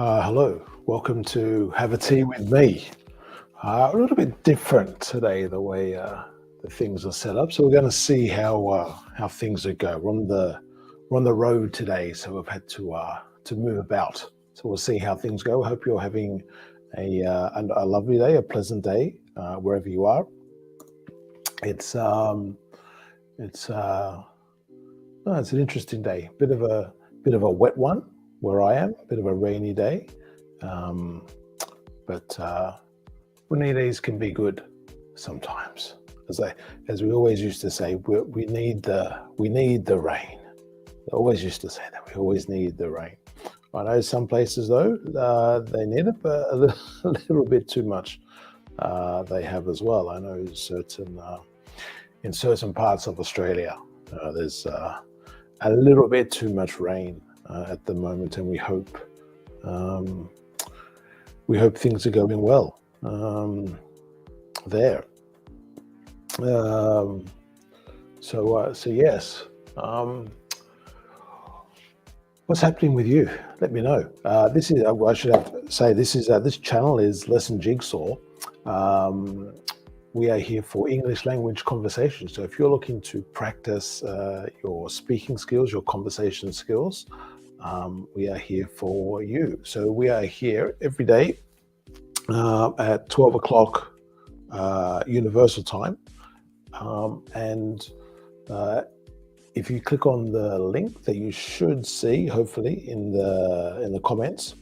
Hello, welcome to Have a Tea with me. A little bit different today, the way the things are set up. So we're going to see how things are going. We're on the road today, so we've had to move about. So we'll see how things go. I hope you're having a lovely day, a pleasant day wherever you are. It's it's uh, no, it's an interesting day. Bit of a wet one where I am. Bit of a rainy day. Um, but rainy days can be good sometimes. As we always used to say, we need the rain. I always used to say that we always need the rain. I know some places though they need it, but a little bit too much they have as well. I know in certain parts of Australia there's a little bit too much rain at the moment, and um, we hope things are going well there. Um, so yes. What's happening with you? Let me know. This is I should have to say this channel is Lesson Jigsaw. Um, we are here for English language conversation. So if you're looking to practice your speaking skills, your conversation skills, we are here for you. So we are here every day at 12 o'clock Universal Time. And if you click on the link that you should see, hopefully in the comments,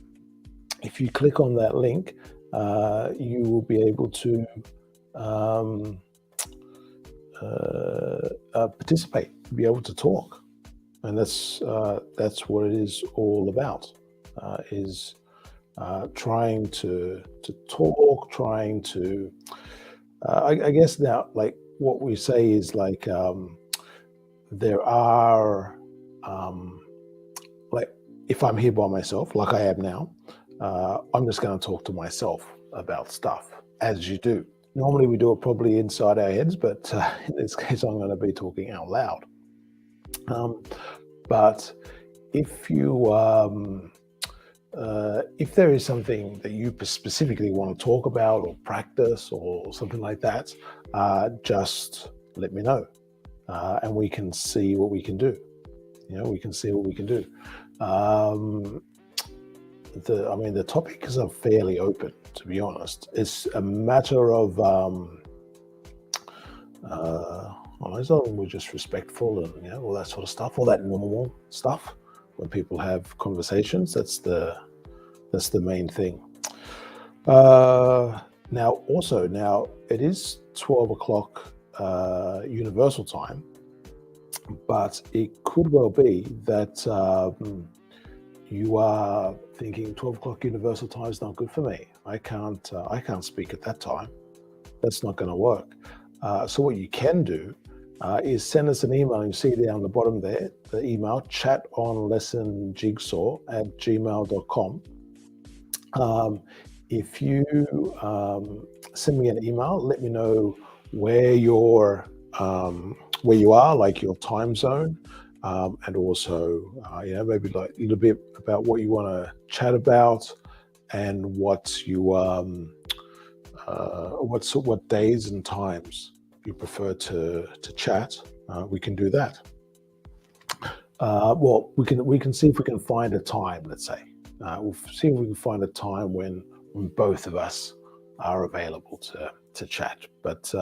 if you click on that link, you will be able to um, participate, be able to talk, and that's what it is all about. Is trying to talk, trying to. I guess now, like what we say is like. There are like if I'm here by myself like I am now, I'm just going to talk to myself about stuff, as you do. Normally we do it probably inside our heads, but in this case I'm going to be talking out loud. But if you if there is something that you specifically want to talk about or practice or something like that, just let me know. And we can see what we can do. We can see what we can do. The topics are fairly open, to be honest. It's a matter of as long as we're just respectful and all that sort of stuff, all that normal stuff when people have conversations. That's the main thing. Now it is 12 o'clock Universal Time, but it could well be that you are thinking 12 o'clock Universal Time is not good for me. I can't speak at that time. That's not going to work. So what you can do is send us an email. You see down the bottom there, the email chatonlessonjigsaw@gmail.com. If you send me an email, let me know where you are, like your time zone, and also maybe like a little bit about what you want to chat about, and what days and times you prefer to chat. We can do that. Well, we can see if we can find a time. Let's say we'll see if we can find a time when both of us are available to chat. But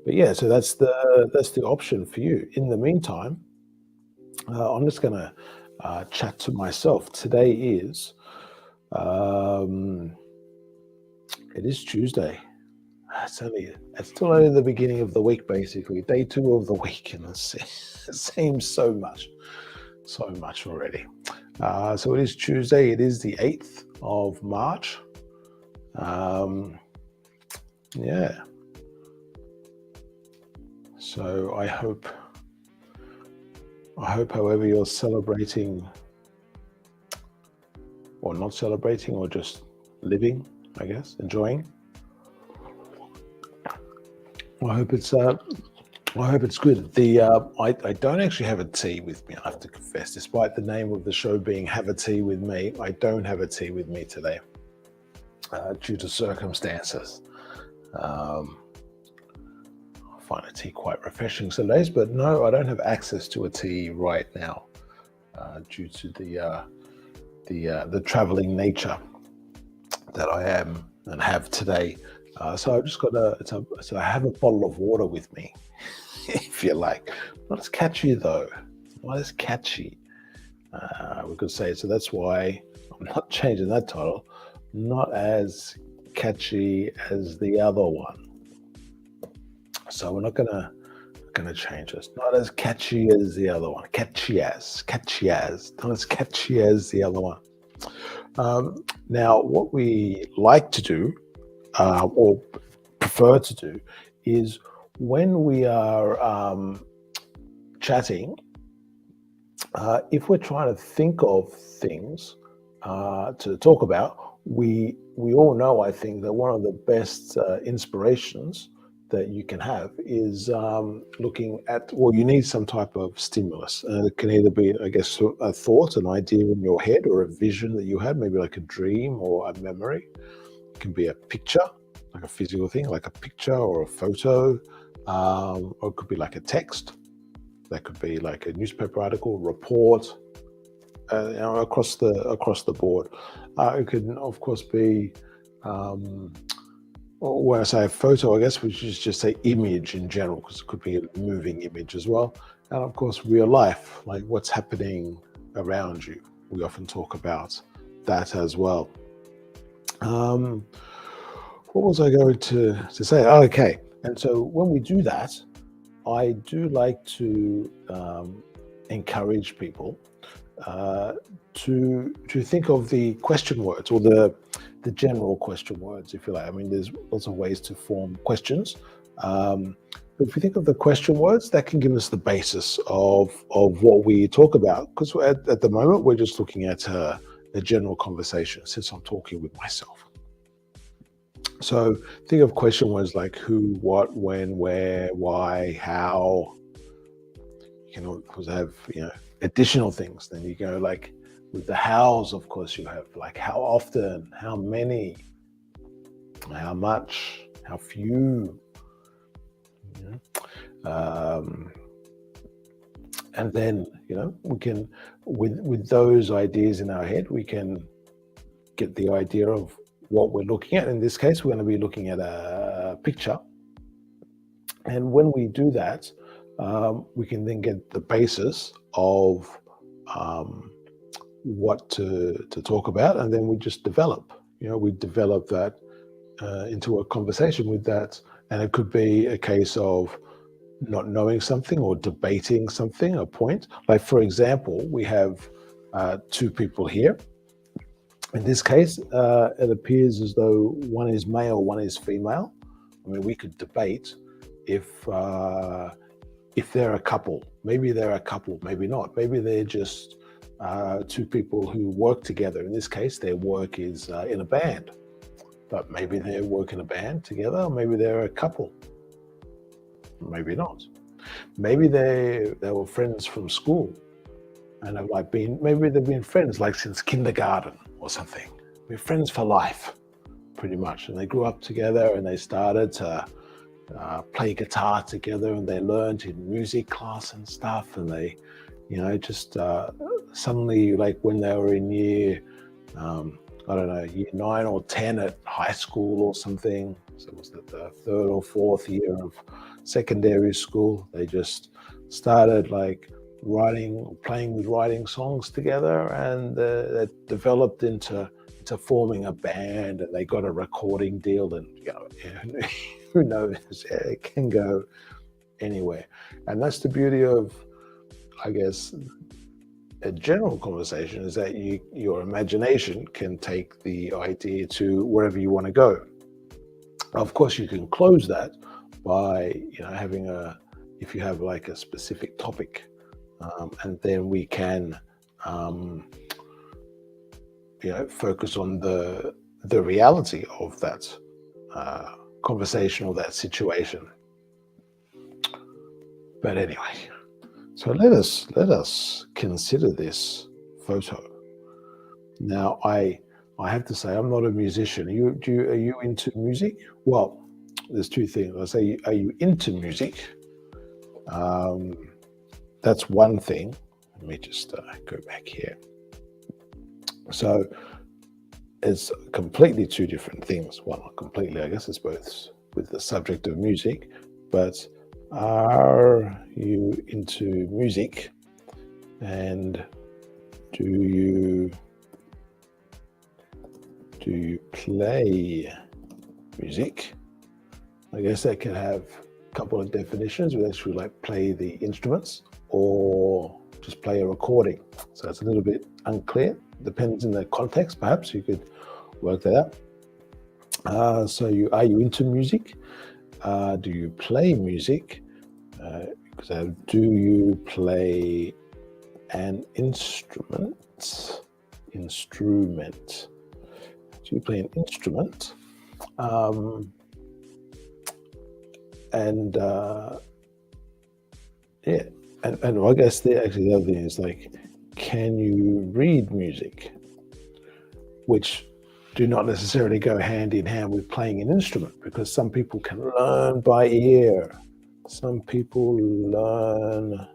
yeah, so that's the option for you. In the meantime, I'm just going to chat to myself. Today is it is Tuesday. It's still only the beginning of the week, basically day 2 of the week, and it seems so much already. So it is Tuesday. It is the 8th of March. Yeah. So I hope, however you're celebrating, or not celebrating, or just living, I guess, enjoying. I hope it's I hope it's good. I don't actually have a tea with me, I have to confess. Despite the name of the show being Have a Tea with Me, I don't have a tea with me today due to circumstances. Um, I find a tea quite refreshing some days, but no, I don't have access to a tea right now due to the traveling nature that I am and have today. So I've just got so I have a bottle of water with me, if you like. Not as catchy though. Not as catchy. We could say so. That's why I'm not changing that title. Not as catchy as the other one. So we're not gonna change this. Not as catchy as the other one. Catchy as, not as catchy as the other one. Now, what we like to do, or prefer to do, is when we are chatting, if we're trying to think of things to talk about, we all know, I think, that one of the best inspirations that you can have is looking at, well, you need some type of stimulus. It can either be, I guess, a thought, an idea in your head, or a vision that you had, maybe like a dream or a memory. It can be a picture, like a physical thing, like a picture or a photo, or it could be like a text. That could be like a newspaper article, report, across the board. It could, of course, be when I say a photo, I guess we should just say image in general, because it could be a moving image as well. And of course, real life, like what's happening around you. We often talk about that as well. What was I going to say? Oh, okay. And so when we do that, I do like to encourage people to think of the question words, or the general question words, if you like. I mean, there's lots of ways to form questions, but if we think of the question words, that can give us the basis of what we talk about. Because at the moment, we're just looking at a general conversation, since I'm talking with myself. So think of question words like who, what, when, where, why, how. You can, of course, have additional things. Then you go like with the hows. Of course, you have like how often, how many, how much, how few. And then we can, with those ideas in our head, we can get the idea of what we're looking at. In this case, we're going to be looking at a picture. And when we do that, we can then get the basis of what to talk about. And then we just develop, we develop that into a conversation with that. And it could be a case of not knowing something or debating something, a point. Like, for example, we have two people here. In this case, it appears as though one is male, one is female. I mean, we could debate if they're a couple. Maybe they're a couple, maybe not. Maybe they're just two people who work together. In this case, their work is in a band. But maybe they work in a band together, or maybe they're a couple. Maybe not. Maybe they were friends from school, and maybe they've been friends like since kindergarten or something. We're friends for life, pretty much. And they grew up together, and they started to play guitar together, and they learned in music class and stuff. And they, just suddenly, like when they were in year, I don't know, year 9 or 10 at high school or something. So it was the 3rd or 4th year of secondary school. They just started like playing with writing songs together, and that developed into forming a band, and they got a recording deal. And who knows? It can go anywhere, and that's the beauty of, I guess, a general conversation, is that your imagination can take the idea to wherever you want to go. Of course, you can close that by having if you have like a specific topic, and then we can focus on the reality of that conversation or that situation. But anyway, so let us consider this photo. Now, I have to say I'm not a musician. Are you into music? Well, there's two things. I say, are you into music? Um, that's one thing. Let me just go back here. So it's completely two different things. Well, not completely, I guess it's both with the subject of music, but are you into music, and do you play music? I guess that can have a couple of definitions. We actually like play the instruments or just play a recording. So it's a little bit unclear. Depends in the context, perhaps you could work that out. So are you into music? Do you play music? Do you play an instrument? Do you play an instrument? And I guess the other thing is like, can you read music? Which do not necessarily go hand in hand with playing an instrument, because some people can learn by ear. Some people learn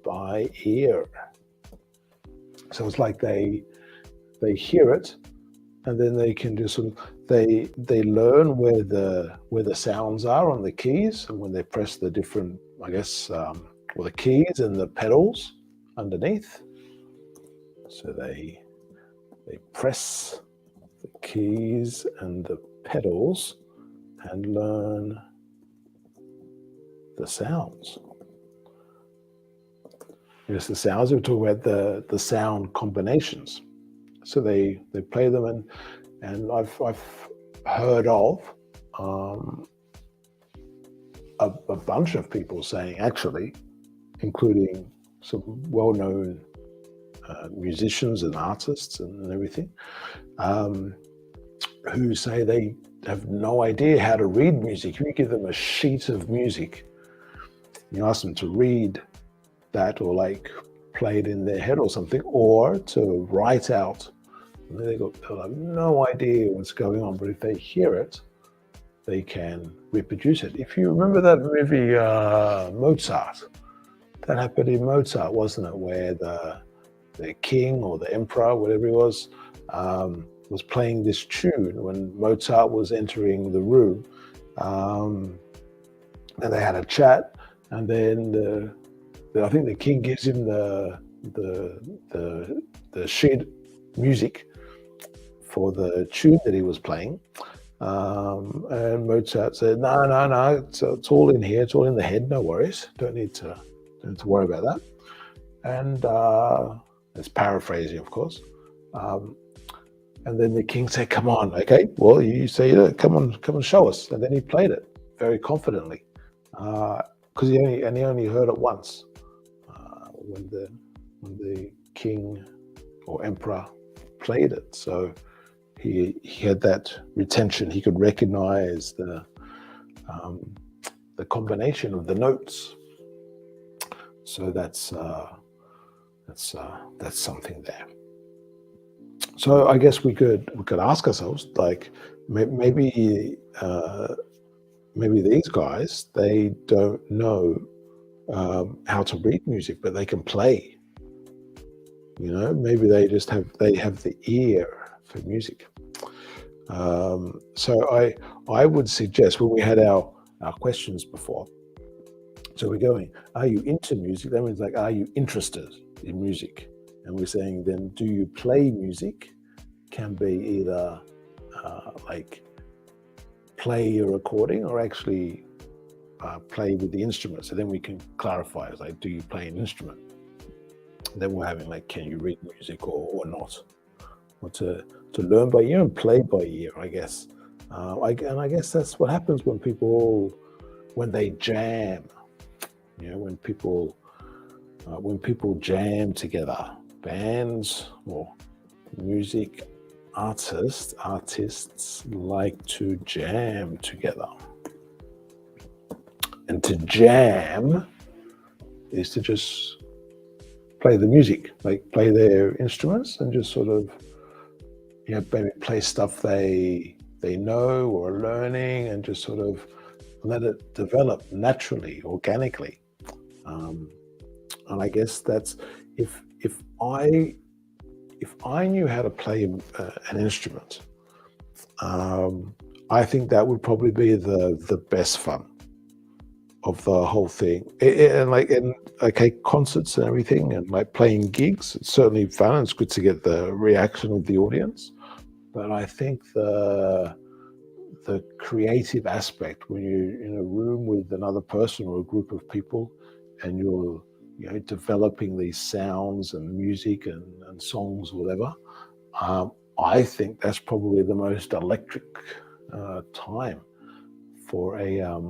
by ear. So it's like they hear it, and then they can do they learn where the sounds are on the keys, and when they press the different, I guess, or the keys and the pedals underneath. So they press the keys and the pedals and learn the sounds. Yes, the sounds, we're talking about the sound combinations. So they play them, and I've heard of a bunch of people saying, actually, including some well-known musicians and artists and everything, who say they have no idea how to read music. You give them a sheet of music, you ask them to read that, or like play it in their head or something, or to write out. And they'll have no idea what's going on, but if they hear it, they can reproduce it. If you remember that movie Mozart, that happened in Mozart, wasn't it? Where the king or the emperor, whatever he was playing this tune when Mozart was entering the room, and they had a chat, and then I think the king gives him the sheet music for the tune that he was playing, and Mozart said, "No, it's all in here. It's all in the head. No worries. Don't need to worry about that." And it's paraphrasing, of course. And then the king said, "Come on, okay. Well, you say it. Come on, show us." And then he played it very confidently, because he only heard it once, when the king or emperor played it. So he had that retention. He could recognize the combination of the notes. So that's something there. So I guess we could ask ourselves, like, maybe these guys, they don't know how to read music, but they can play. Maybe they have the ear for music. So I would suggest, when we had our questions before, so we're going, are you into music? That means, like, are you interested in music? And we're saying, then, do you play music? Can be either like play a recording, or actually play with the instrument. So then we can clarify, like, do you play an instrument? And then we're having, like, can you read music or not? Or to learn by ear and play by ear, I guess. And I guess that's what happens when they jam. When people jam together, bands or music artists like to jam together. And to jam is to just play the music, like play their instruments and just sort of, maybe play stuff they know or are learning and just sort of let it develop naturally, organically. Um, and I guess that's if I knew how to play an instrument, I think that would probably be the best fun of the whole thing. And okay, concerts and everything, and like playing gigs, it's certainly fun. It's good to get the reaction of the audience. But I think the creative aspect when you're in a room with another person or a group of people, and you're developing these sounds and music and songs, whatever. I think that's probably the most electric time for a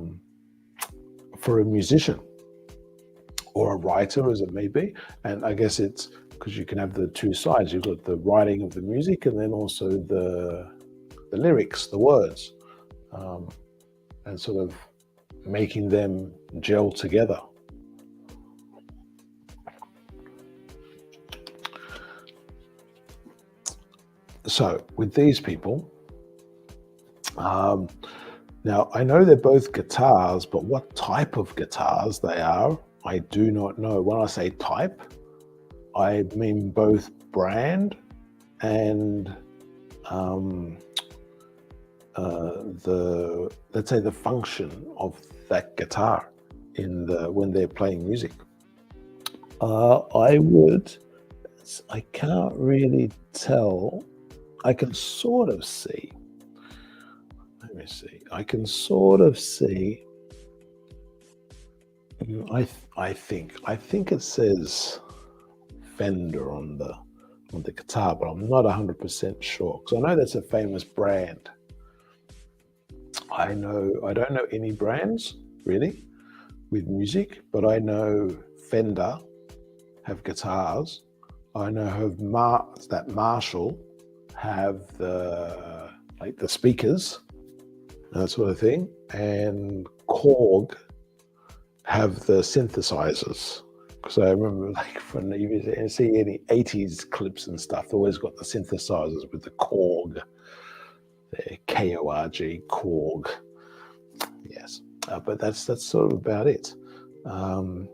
musician or a writer, as it may be. And I guess it's because you can have the two sides. You've got the writing of the music, and then also the lyrics, the words, and sort of making them gel together. So with these people, now I know they're both guitars, but what type of guitars they are, I do not know. When I say type, I mean both brand and let's say the function of that guitar when they're playing music. I can't really tell. I can sort of see. Let me see. I can sort of see. I think it says Fender on the guitar, but I'm not 100% sure, because I know that's a famous brand. I don't know any brands really with music, but I know Fender have guitars. I know that Marshall have the speakers, that sort of thing, and Korg have the synthesizers. Because I remember, when you see any 80s clips and stuff, they always got the synthesizers with the Korg, the Korg, Korg. Yes, but that's sort of about it. Now,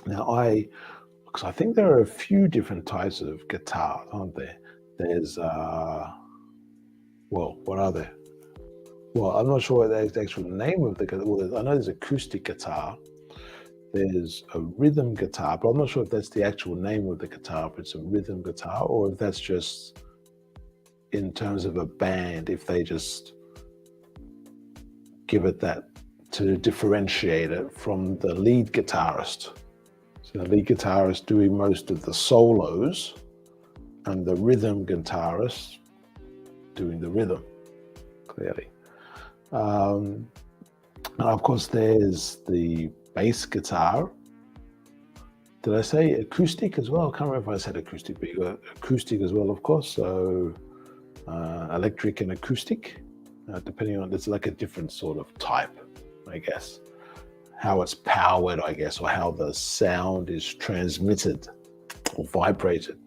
because I think there are a few different types of guitar, aren't there? There's what are there? Well, I'm not sure what the actual name of the guitar. Well, I know there's acoustic guitar. There's a rhythm guitar, but I'm not sure if that's the actual name of the guitar, if it's a rhythm guitar, or if that's just in terms of a band, if they just give it that to differentiate it from the lead guitarist. So the lead guitarist doing most of the solos, and the rhythm guitarist doing the rhythm, clearly. And of course, there's the bass guitar. Did I say acoustic as well? I can't remember if I said acoustic, but you got acoustic as well, of course. So electric and acoustic, depending on, it's like a different sort of type, I guess. How it's powered, I guess, or how the sound is transmitted or vibrated.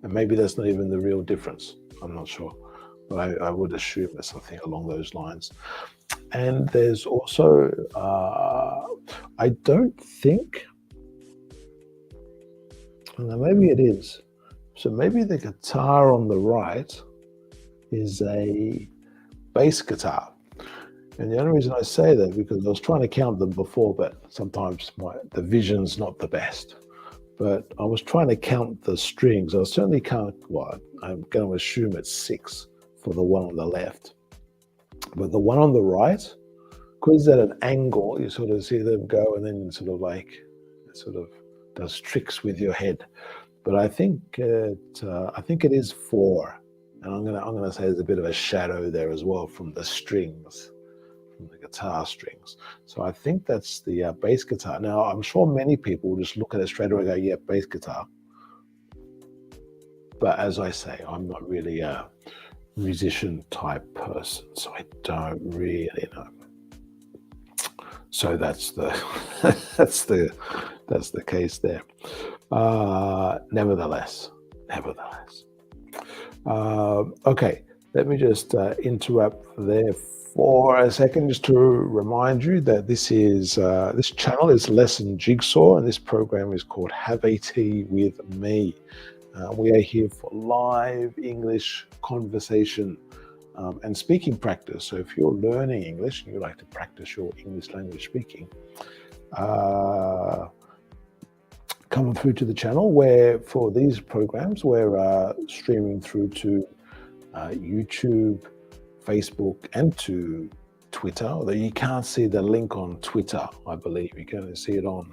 And maybe that's not even the real difference. I'm not sure, but I would assume there's something along those lines. And there's also, I don't think, maybe it is. So maybe the guitar on the right is a bass guitar. And the only reason I say that, because I was trying to count them before, but sometimes the vision's not the best. But I was trying to count the strings. I certainly can't, I'm going to assume it's 6 for the one on the left. But the one on the right, because at an angle, you sort of see them go, and then it sort of does tricks with your head. But I think it is 4, and I'm gonna say there's a bit of a shadow there as well from the strings, from the guitar strings. So I think that's the bass guitar. Now I'm sure many people will just look at it straight away and go, yeah, bass guitar. But as I say, I'm not really a musician type person, so I don't really know. So that's the that's the that's the case there. Nevertheless. Okay, let me just interrupt there for a second, just to remind you that this channel is Lesson Jigsaw, and this program is called Have a Tea with Me. We are here for live English conversation and speaking practice. So if you're learning English and you like to practice your English language speaking, come through to the channel, where for these programs we're streaming through to YouTube, Facebook, and to Twitter. Although you can't see the link on Twitter, I believe you can only see it on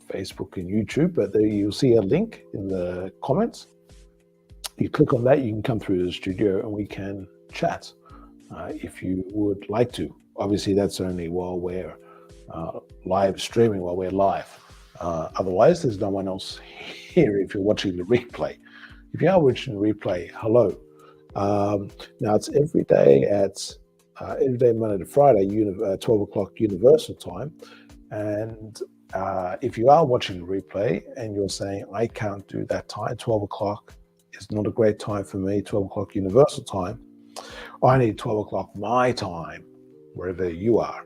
Facebook and YouTube, but there you'll see a link in the comments. You click on that, you can come through to the studio and we can chat if you would like to. Obviously that's only while we're live streaming, while we're live. Otherwise there's no one else here if you're watching the replay. If you are watching the replay, hello. Now it's every day Monday to Friday, 12 o'clock Universal Time. And if you are watching the replay and you're saying, I can't do that time, 12 o'clock is not a great time for me, 12 o'clock Universal Time, I need 12 o'clock my time, wherever you are.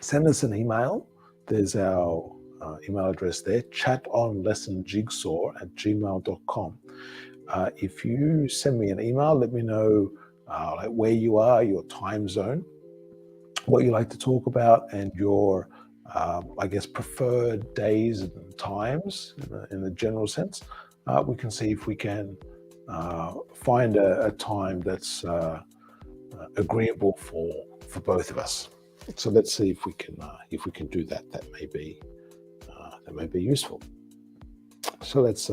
Send us an email. There's our email address there, chatonlessonjigsaw@gmail.com. If you send me an email, let me know like where you are, your time zone, what you like to talk about, and your, I guess, preferred days and times in the general sense. We can see if we can find a time that's agreeable for both of us. So let's see if we can do that. That may be useful. So let's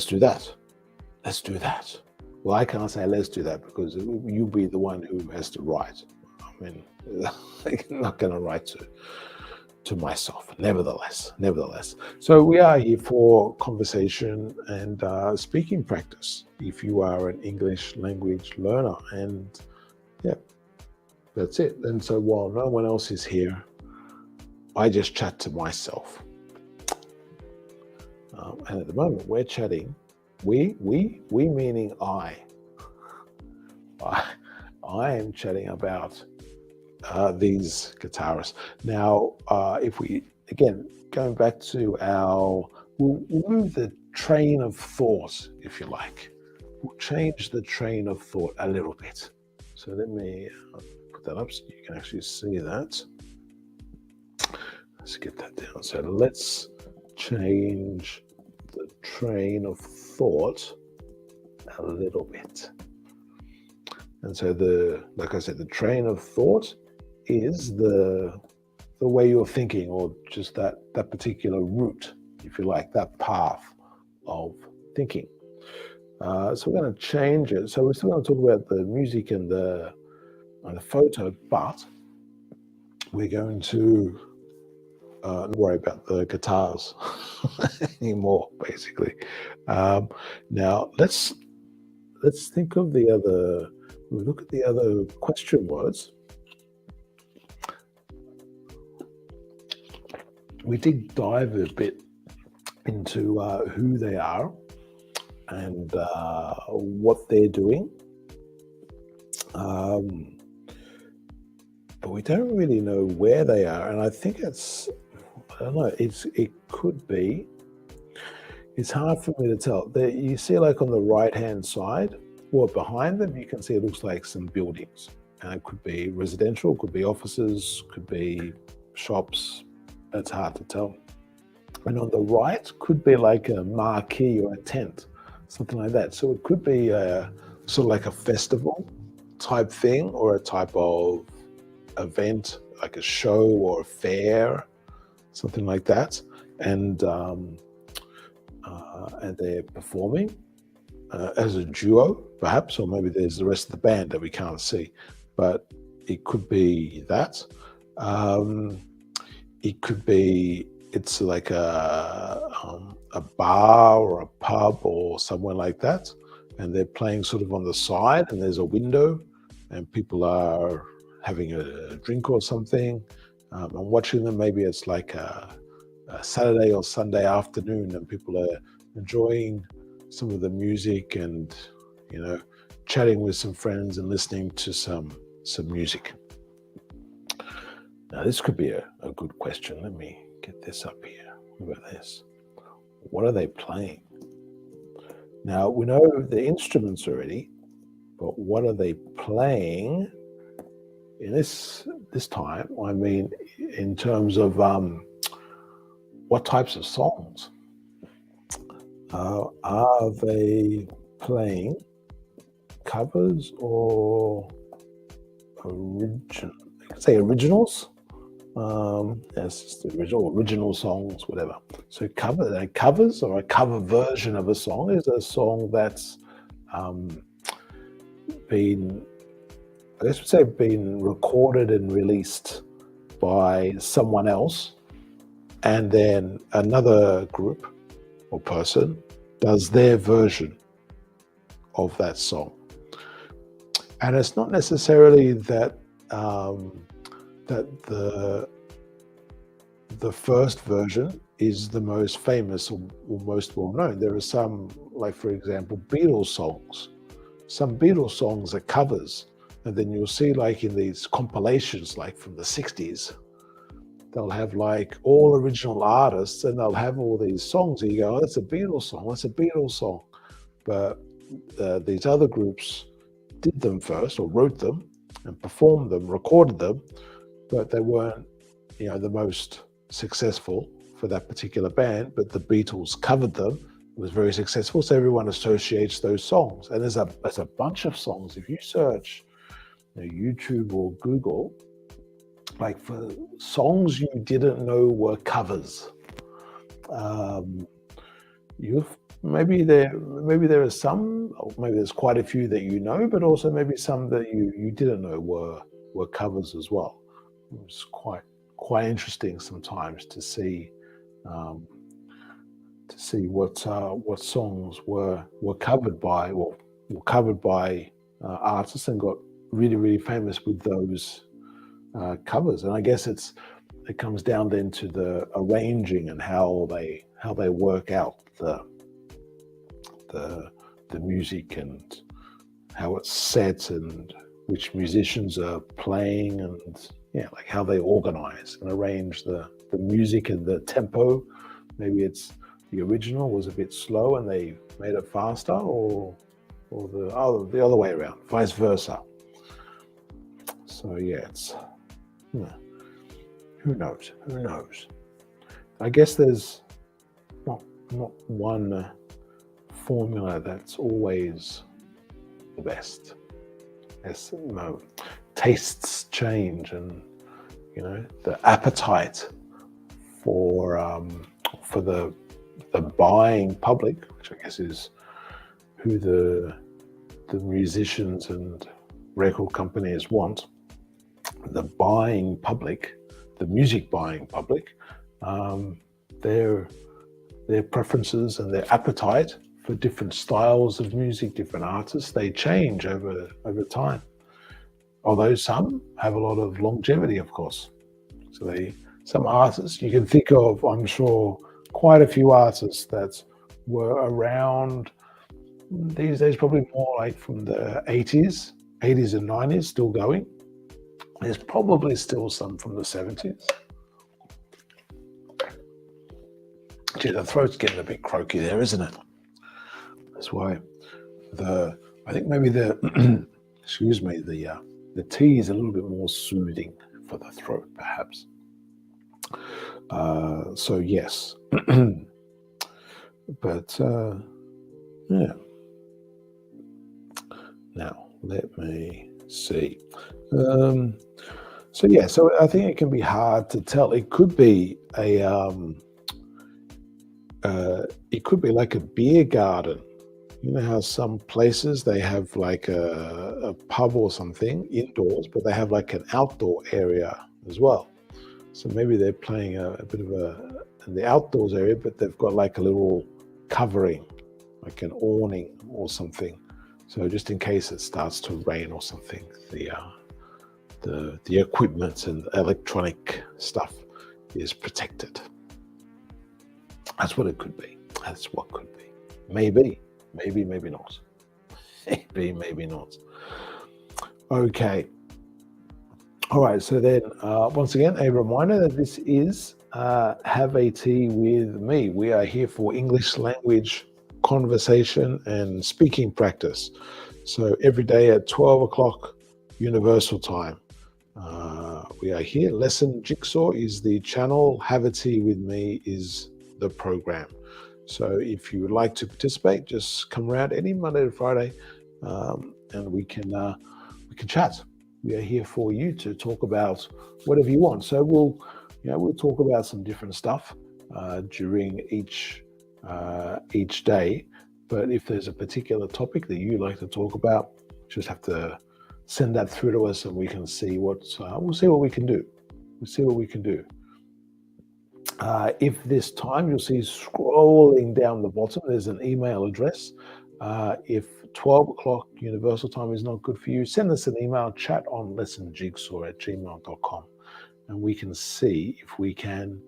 do that. Let's do that. Well, I can't say let's do that because you'll be the one who has to write. I mean, I'm not going to write to myself. Nevertheless. So we are here for conversation and speaking practice. If you are an English language learner, and yeah, that's it. And so while no one else is here, I just chat to myself. And at the moment we're chatting, we meaning I am chatting about these guitarists. Now, if we, again, going back to we'll move the train of thought, if you like. We'll change the train of thought a little bit. So let me put that up so you can actually see that. Let's get that down. So let's change the train of thought a little bit. And so like I said, the train of thought is the way you're thinking, or just that particular route, if you like, that path of thinking. So we're going to change it. So we're still going to talk about the music and the photo, but we're going to not worry about the guitars anymore, basically. Now let's think of the other. We look at the other question words. We did dive a bit into who they are and what they're doing, but we don't really know where they are. And I think I don't know. It could be. It's hard for me to tell. You see, like on the right-hand side, or behind them, you can see it looks like some buildings. And it could be residential, could be offices, could be shops. That's hard to tell. And on the right could be like a marquee or a tent, something like that. So it could be sort of like a festival type thing, or a type of event, like a show or a fair, something like that. And they're performing as a duo, perhaps, or maybe there's the rest of the band that we can't see. But it could be that. It could be it's like a bar or a pub or somewhere like that, and they're playing sort of on the side, and there's a window, and people are having a drink or something, and watching them. Maybe it's like a Saturday or Sunday afternoon, and people are enjoying some of the music and chatting with some friends and listening to some music. Now, this could be a good question. Let me get this up here. What about this? What are they playing? Now, we know the instruments already, but what are they playing in this time? I mean, in terms of what types of songs? Are they playing covers or originals? Yes, it's the original songs, whatever. So covers or a cover version of a song is a song that's been recorded and released by someone else, and then another group or person does their version of that song. And it's not necessarily that the first version is the most famous or most well known. There are some, like for example, Beatles songs. Some Beatles songs are covers, and then you'll see like in these compilations, like from the 60s, they'll have like all original artists, and they'll have all these songs, and you go, oh, that's a Beatles song, that's a Beatles song. But these other groups did them first, or wrote them and performed them, recorded them, but they weren't, the most successful for that particular band. But the Beatles covered them; it was very successful, so everyone associates those songs. And there's a bunch of songs. If you search YouTube or Google, like for songs you didn't know were covers, maybe there are some, or maybe there's quite a few that but also maybe some that you didn't know were covers as well. It's quite interesting sometimes to see what songs were covered by artists and got really, really famous with those covers. And I guess it comes down then to the arranging and how they work out the music and how it's set and which musicians are playing, and like how they organize and arrange the music and the tempo. Maybe it's the original was a bit slow and they made it faster, or the other way around, vice versa. So it's who knows? I guess there's not one formula that's always the best. As tastes change, and the appetite for the buying public, which I guess is who the musicians and record companies want. The buying public, the music buying public, their preferences and their appetite for different styles of music, different artists, they change over time. Although some have a lot of longevity, of course. So some artists, you can think of, I'm sure, quite a few artists that were around these days, probably more like from the 80s and 90s, still going. There's probably still some from the 70s. Gee, the throat's getting a bit croaky there, isn't it? That's why I think maybe the excuse me, the tea is a little bit more soothing for the throat, perhaps. So yes, but yeah. Now let me see. So I think it can be hard to tell. It could be like a beer garden. You know how some places they have like a pub or something indoors, but they have like an outdoor area as well. So maybe they're playing a bit of in the outdoors area, but they've got like a little covering, like an awning or something. So just in case it starts to rain or something, the equipment and electronic stuff is protected. That's what it could be. That's what could be. Maybe not. Maybe not. Okay. All right. So then, once again, a reminder that this is Have a Tea with me. We are here for English language conversation and speaking practice. So every day at 12 o'clock Universal Time. We are here. Lesson Jigsaw is the channel. Have a Tea with me is the program. So if you would like to participate, just come around any Monday to Friday, and we can chat. We are here for you to talk about whatever you want. So we'll talk about some different stuff during each day. But if there's a particular topic that you like to talk about, just have to send that through to us, and we can see we'll see what we can do. We'll see what we can do. If this time, you'll see scrolling down the bottom, there's an email address. If 12 o'clock Universal Time is not good for you, send us an email, chatonlessonjigsaw@gmail.com, and we can see if we can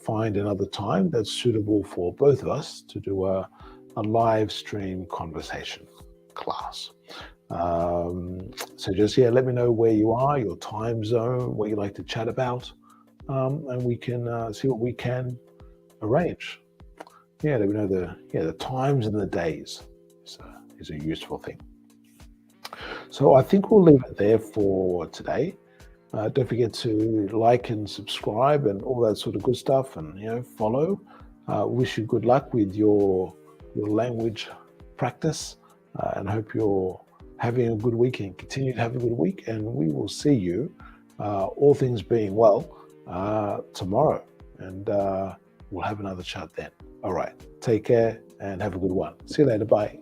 find another time that's suitable for both of us to do a live stream conversation class. So just let me know where you are, your time zone, what you like to chat about, and we can see what we can arrange. Let me know the times and the days is a useful thing. So I think we'll leave it there for today. Don't forget to like and subscribe and all that sort of good stuff, and follow. Wish you good luck with your language practice, and hope you're having a good week and continue to have a good week. And we will see you, all things being well, tomorrow, and we'll have another chat then. All right, take care and have a good one. See you later. Bye.